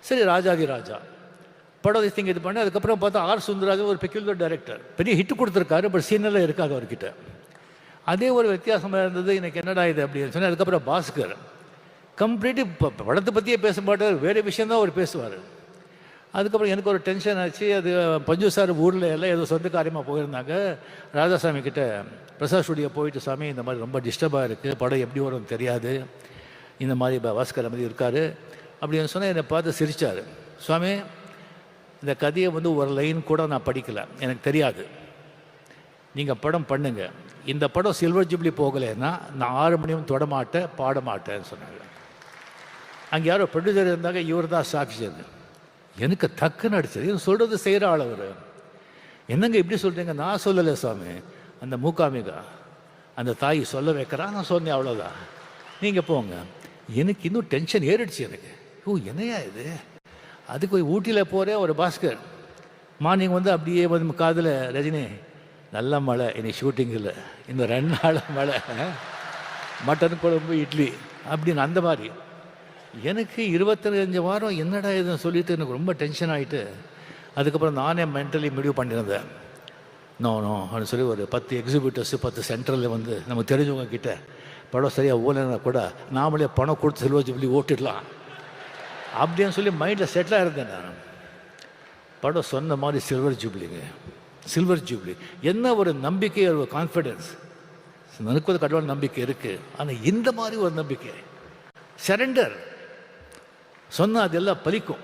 சரி, ராஜாதி ராஜா படம் திங்க இது பண்ணி அதுக்கப்புறம் பார்த்தா ஆர் சுந்தரராஜன் ஒரு பெக்யூலர் டைரக்டர், பெரிய ஹிட் கொடுத்துருக்காரு. பட் சீனெல்லாம் இருக்காது அவர்கிட்ட. அதே ஒரு வித்தியாசமாக இருந்தது. எனக்கு என்னடா இது அப்படின்னு சொன்னால் அதுக்கப்புறம் பாஸ்கர் கம்ப்ளீட்டு படத்தை பற்றியே பேச மாட்டார், வேறு விஷயந்தான் அவர் பேசுவார். அதுக்கப்புறம் எனக்கு ஒரு டென்ஷன் ஆச்சு. அது பஞ்சு சார் ஊரில் எல்லாம் ஏதோ சொந்த காரியமாக போயிருந்தாங்க. ராஜாசாமி கிட்ட பிரசாத் ஸ்டுடியோ போயிட்டு, சாமி இந்த மாதிரி ரொம்ப டிஸ்டர்பாக இருக்குது, படம் எப்படி வரும்னு தெரியாது, இந்த மாதிரி பாஸ்கர் மாதிரி இருக்கார் அப்படின்னு சொன்னால் என்னை பார்த்து சிரித்தார். சுவாமி, இந்த கதையை ஒரு லைன் கூட நான் படிக்கலை, எனக்கு தெரியாது, நீங்கள் படம் பண்ணுங்க. இந்த படம் சில்வர் ஜூப்ளி போகலைன்னா நான் 6 மணியும் தொடமாட்டேன், பாட மாட்டேன்னு சொன்னாங்க. அங்கே யாரோ ப்ரொடியூசர் இருந்தாங்க, இவர் தான் சாட்சி. அது எனக்கு டக்குன்னு அடிச்சது. இது சொல்கிறது செய்கிற ஆள் அவர். என்னங்க இப்படி சொல்கிறீங்க? நான் சொல்லலை சுவாமி, அந்த மூகாம்பிகா அந்த தாய் சொல்ல வைக்கிறா, நான் சொன்னேன், அவ்வளோதான், நீங்கள் போங்க. எனக்கு இன்னும் டென்ஷன் ஏறிடுச்சு எனக்கு. ஓ, என்னையா இது? அதுக்கு போய் ஊட்டியில் போகிறேன். ஒரு பாஸ்கர் மார்னிங் அப்படியே காதில், ரஜினி நல்ல மழை, இன்னைக்கு ஷூட்டிங் இல்லை, இன்னும் 2 நாள் மழை, மட்டன் குழம்பு இட்லி அப்படின்னு. அந்த மாதிரி எனக்கு 25 வாரம் என்னடா இதுன்னு சொல்லிட்டு எனக்கு ரொம்ப டென்ஷன் ஆகிட்டு, அதுக்கப்புறம் நானே மென்டலி முடிவு பண்ணியிருந்தேன். நோ அப்படின்னு சொல்லி ஒரு 10 எக்ஸிபியூட்டர்ஸு 10 சென்டரில் நம்ம தெரிஞ்சவங்க கிட்ட படம் சரியாக ஓலைன்னா கூட நாமளே பணம் கொடுத்து சில்வர் ஜூப்ளி ஓட்டிடலாம் அப்படின்னு சொல்லி மைண்டில் செட்டிலாக இருந்தேன் நான். படம் சொன்ன மாதிரி சில்வர் ஜூப்ளிங்க, சில்வர் ஜூப்ளி. என்ன ஒரு நம்பிக்கை, ஒரு கான்ஃபிடென்ஸ். எனக்கு ஒரு கடவுள் நம்பிக்கை இருக்குது. ஆனால் இந்த மாதிரி ஒரு நம்பிக்கை, சரண்டர் சொன்னால் அதெல்லாம் பலிக்கும்.